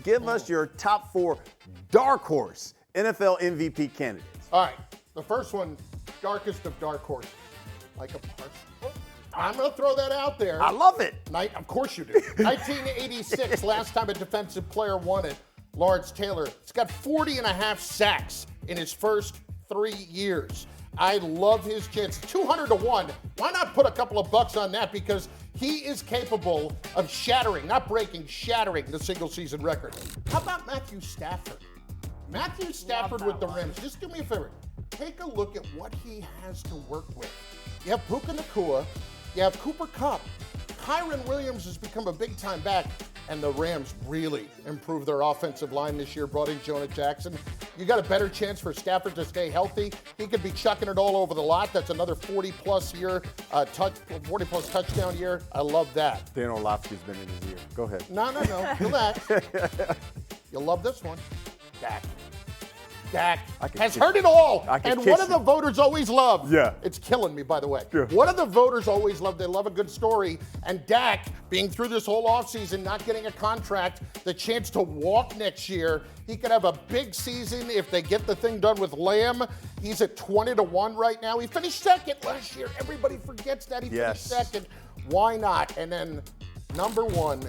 give us your top 4 dark horse NFL MVP candidates. All right. The first one, darkest of dark horses. Micah Parsons. I'm going to throw that out there. I love it. Of course you do. 1986, last time a defensive player won it. Lawrence Taylor. He's got 40 and a half sacks in his first 3 years. I love his chance. 200 to 1. Why not put a couple of bucks on that? Because he is capable of shattering, not breaking, shattering the single season record. How about Matthew Stafford? Matthew Stafford with the Rams. Just do me a favor. Take a look at what he has to work with. You have Puka Nacua. You have Cooper Kupp. Kyron Williams has become a big-time back, and the Rams really improved their offensive line this year, brought in Jonah Jackson. You got a better chance for Stafford to stay healthy. He could be chucking it all over the lot. That's another 40-plus touchdown year. I love that. Dan Orlovsky's been in his ear. Go ahead. No. Relax. You'll love this one. Dak has heard it all. And what do the voters always love? Yeah. It's killing me, by the way. Yeah. What do the voters always love? They love a good story. And Dak, being through this whole offseason, not getting a contract, the chance to walk next year, he could have a big season if they get the thing done with Lamb. He's at 20 to 1 right now. He finished second last year. Everybody forgets that he finished second. Why not? And then number 1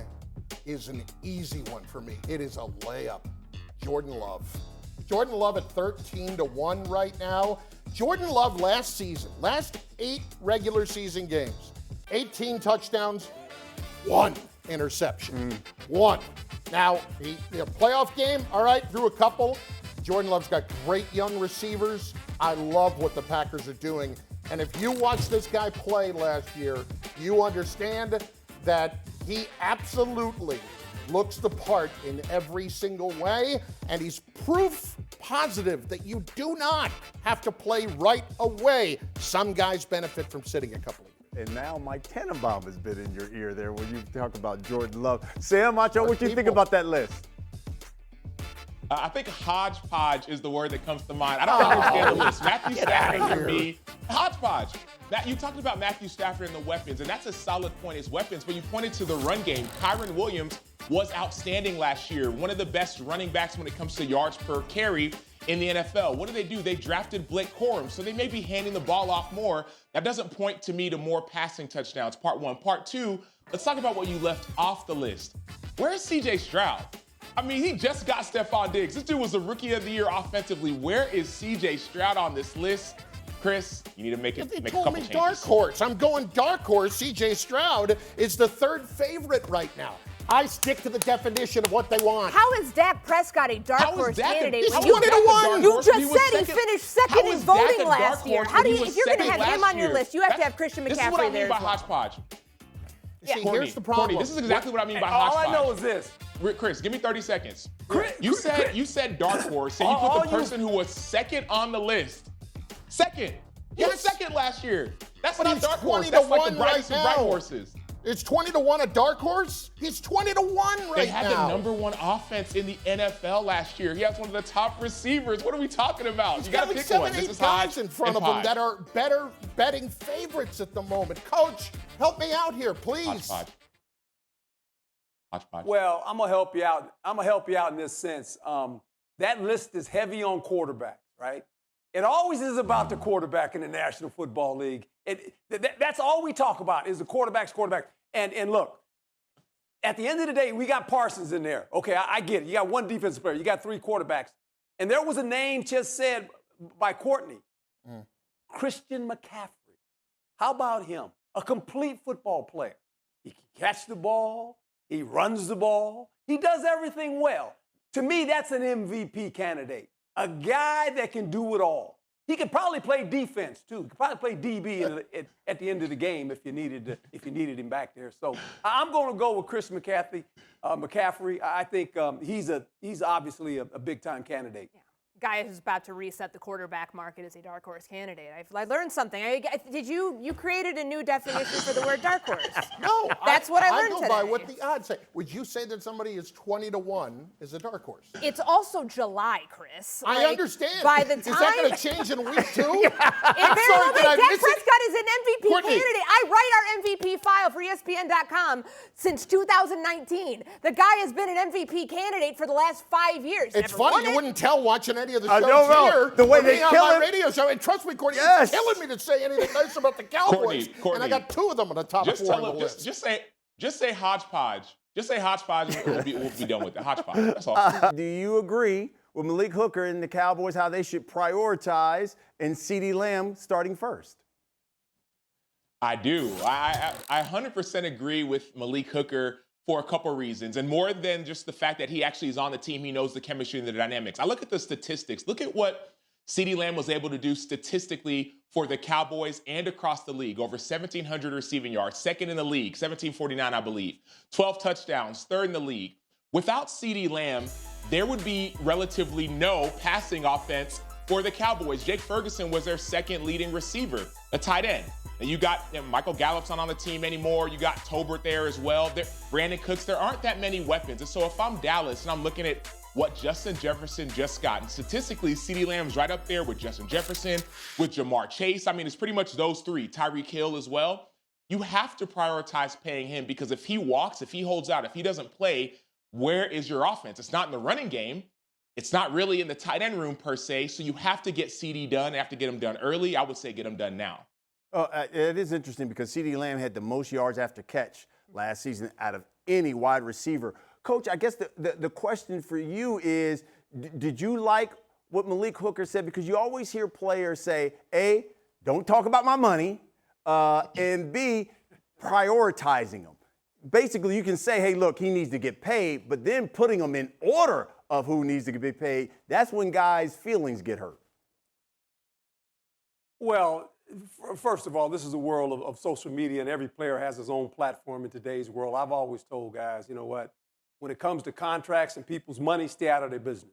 is an easy one for me. It is a layup. Jordan Love. Jordan Love at 13 to 1 right now. Jordan Love last 8 regular season games, 18 touchdowns, 1 interception. 1. Now, the playoff game, all right, threw a couple. Jordan Love's got great young receivers. I love what the Packers are doing. And if you watch this guy play last year, you understand that he absolutely looks the part in every single way, and he's proof positive that you do not have to play right away. Some guys benefit from sitting a couple of years. And now Mike Tannenbaum has been in your ear there when you talk about Jordan Love. Sam Macho, what do you think about that list? I think hodgepodge is the word that comes to mind. I don't understand the list. Matthew Stafford for me, hodgepodge. You talked about Matthew Stafford and the weapons, and that's a solid point, his weapons, but you pointed to the run game. Kyron Williams was outstanding last year, one of the best running backs when it comes to yards per carry in the NFL. What do? They drafted Blake Corum, so they may be handing the ball off more. That doesn't point to me to more passing touchdowns, part 1. Part 2, let's talk about what you left off the list. Where's C.J. Stroud? I mean, he just got Stephon Diggs. This dude was the rookie of the year offensively. Where is C.J. Stroud on this list? Chris, you need to make a couple changes. Dark horse. I'm going dark horse. C.J. Stroud is the 3rd favorite right now. I stick to the definition of what they want. How is Dak Prescott a dark horse candidate? He's 20 to 1. You just said he finished second in voting last year. How do you? If you're going to have him on your list, you have to have Christian McCaffrey there. This is what I mean by hodgepodge. See, here's the problem. Courtney, this is exactly what I mean by hodgepodge. All I know is this. Chris, give me 30 seconds. You said dark horse, and you put the person who was second on the list. Second. He was second last year. That's not dark horse. That's like the brightest of bright horses. It's 20 to 1 a dark horse? He's 20 to 1 right now. They had the number 1 offense in the NFL last year. He has one of the top receivers. What are we talking about? He's You got to got pick 7, one. 8 guys in front of him that are better betting favorites at the moment. Coach, help me out here, please. Hodgepodge. Well, I'm gonna help you out. I'm gonna help you out in this sense. That list is heavy on quarterbacks, right? It always is about the quarterback in the National Football League. That's all we talk about is the quarterback. And look, at the end of the day, we got Parsons in there. Okay, I get it. You got 1 defensive player. You got 3 quarterbacks. And there was a name just said by Courtney, Christian McCaffrey. How about him? A complete football player. He can catch the ball. He runs the ball. He does everything well. To me, that's an MVP candidate. A guy that can do it all. He could probably play defense too. He could probably play DB at the end of the game if you needed him back there. So I'm going to go with Chris McCaffrey. I think he's obviously a big time candidate. guy who's about to reset the quarterback market is a dark horse candidate. I learned something. You created a new definition for the word dark horse? No, that's what I learned go today. by what the odds say. Would you say that somebody is 20-1 is a dark horse? It's also July, Chris. I understand. By the time is that going to change in week 2? Dak Prescott is an MVP candidate. I write our MVP file for ESPN.com since 2019. The guy has been an MVP candidate for the last 5 years. It's funny you wouldn't tell watching any of the shows here. The way they on kill my him. radio show, and trust me, Courtney, Yes. it's killing me to say anything nice about the Cowboys. Courtney, and I got 2 of them on the top 4 on the list. Just say hodgepodge. Just say hodgepodge, and we'll be done with it. Hodgepodge. That's all. Do you agree with Malik Hooker and the Cowboys how they should prioritize and CeeDee Lamb starting first? I do. I 100% agree with Malik Hooker for a couple reasons, and more than just the fact that he actually is on the team, he knows the chemistry and the dynamics. I look at the statistics. Look at what CeeDee Lamb was able to do statistically for the Cowboys and across the league. Over 1,700 receiving yards, second in the league, 1,749, I believe. 12 touchdowns, third in the league. Without CeeDee Lamb, there would be relatively no passing offense for the Cowboys. Jake Ferguson was their second leading receiver, a tight end. And you got Michael Gallup's not on the team anymore. You got Tolbert there as well. Brandon Cooks. There aren't that many weapons. And so if I'm Dallas and I'm looking at what Justin Jefferson just got, and statistically, CeeDee Lamb's right up there with Justin Jefferson, with Jamar Chase. I mean, it's pretty much those 3. Tyreek Hill as well. You have to prioritize paying him because if he walks, if he holds out, if he doesn't play, where is your offense? It's not in the running game. It's not really in the tight end room per se. So you have to get CeeDee done. You have to get him done early. I would say get him done now. It is interesting because CeeDee Lamb had the most yards after catch last season out of any wide receiver. Coach, I guess the question for you is, did you like what Malik Hooker said? Because you always hear players say, A, don't talk about my money, and B, prioritizing them. Basically, you can say, hey, look, he needs to get paid, but then putting them in order of who needs to get paid, that's when guys' feelings get hurt. Well, first of all, this is a world of social media, and every player has his own platform in today's world. I've always told guys, you know what, when it comes to contracts and people's money, stay out of their business.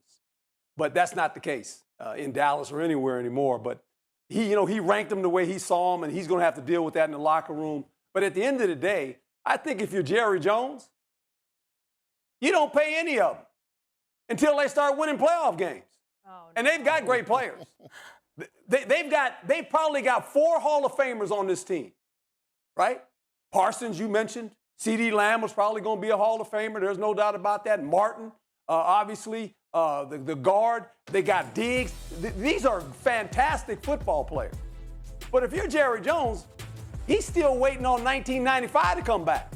But that's not the case in Dallas or anywhere anymore. But he ranked them the way he saw them, and he's going to have to deal with that in the locker room. But at the end of the day, I think if you're Jerry Jones, you don't pay any of them until they start winning playoff games. Oh, no. And they've got great players. They've probably got 4 Hall of Famers on this team, right? Parsons, you mentioned. CeeDee Lamb was probably going to be a Hall of Famer. There's no doubt about that. Martin, obviously, the guard. They got Diggs. These are fantastic football players. But if you're Jerry Jones, he's still waiting on 1995 to come back.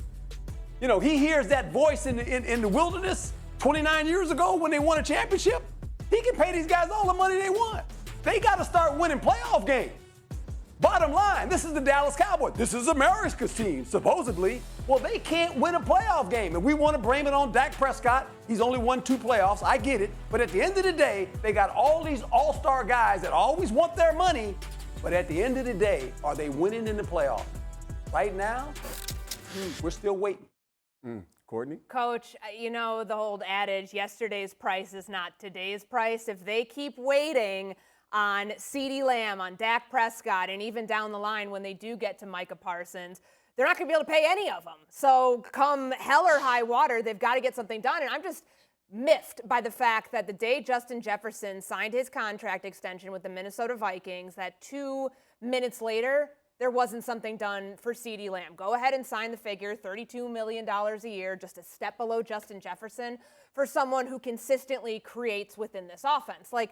You know, he hears that voice in the wilderness 29 years ago when they won a championship. He can pay these guys all the money they want. They got to start winning playoff games. Bottom line, this is the Dallas Cowboys. This is America's team, supposedly. Well, they can't win a playoff game, and we want to blame it on Dak Prescott. He's only won 2 playoffs. I get it. But at the end of the day, they got all these all-star guys that always want their money. But at the end of the day, are they winning in the playoffs? Right now, we're still waiting. Courtney? Coach, you know the old adage, yesterday's price is not today's price. If they keep waiting on CeeDee Lamb, on Dak Prescott, and even down the line when they do get to Micah Parsons, they're not going to be able to pay any of them. So come hell or high water, they've got to get something done. And I'm just miffed by the fact that the day Justin Jefferson signed his contract extension with the Minnesota Vikings, that 2 minutes later, there wasn't something done for CeeDee Lamb. Go ahead and sign the figure, $32 million a year, just a step below Justin Jefferson, for someone who consistently creates within this offense. Like,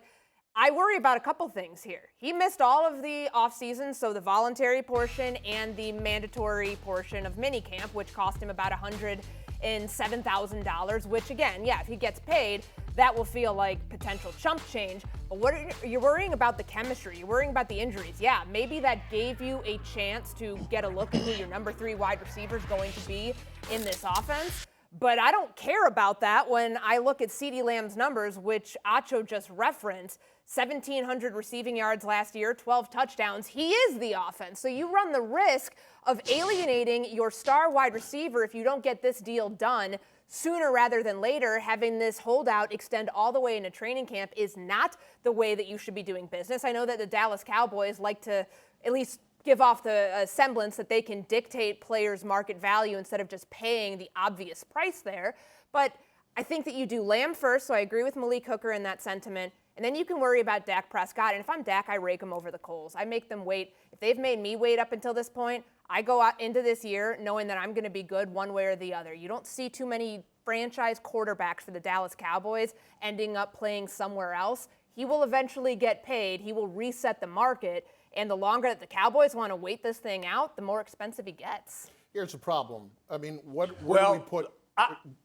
I worry about a couple things here. He missed all of the offseason, so the voluntary portion and the mandatory portion of minicamp, which cost him about $107,000, which again, yeah, if he gets paid, that will feel like potential chump change. But you're worrying about the chemistry. You're worrying about the injuries. Yeah, maybe that gave you a chance to get a look at who your number 3 wide receiver is going to be in this offense. But I don't care about that when I look at CeeDee Lamb's numbers, which Acho just referenced. 1,700 receiving yards last year, 12 touchdowns. He is the offense. So you run the risk of alienating your star wide receiver if you don't get this deal done sooner rather than later, having this holdout extend all the way into training camp is not the way that you should be doing business. I know that the Dallas Cowboys like to at least give off the semblance that they can dictate players' market value instead of just paying the obvious price there. But I think that you do Lamb first, so I agree with Malik Hooker in that sentiment. And then you can worry about Dak Prescott. And if I'm Dak, I rake them over the coals. I make them wait. If they've made me wait up until this point, I go out into this year knowing that I'm going to be good one way or the other. You don't see too many franchise quarterbacks for the Dallas Cowboys ending up playing somewhere else. He will eventually get paid. He will reset the market. And the longer that the Cowboys want to wait this thing out, the more expensive he gets. Here's the problem. I mean, where do we put?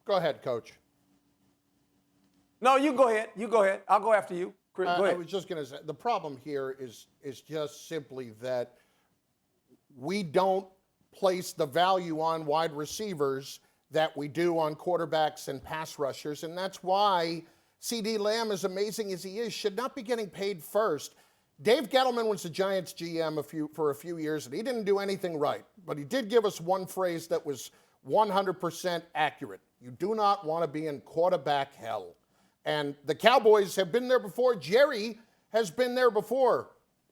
Go ahead, Coach. No, you go ahead. You go ahead. I'll go after you. Go ahead. I was just going to say, the problem here is just simply that we don't place the value on wide receivers that we do on quarterbacks and pass rushers, and that's why CeeDee Lamb, as amazing as he is, should not be getting paid first. Dave Gettleman was the Giants GM for a few years, and he didn't do anything right, but he did give us one phrase that was 100% accurate. You do not want to be in quarterback hell. And the Cowboys have been there before. Jerry has been there before.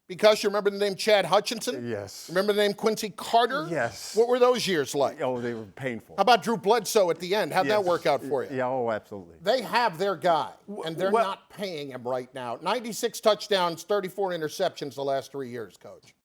Because you remember the name Chad Hutchinson? Yes. Remember the name Quincy Carter? Yes. What were those years like? Oh, they were painful. How about Drew Bledsoe at the end? How'd that work out for you? Yeah, oh, absolutely. They have their guy, and they're not paying him right now. 96 touchdowns, 34 interceptions the last 3 years, Coach.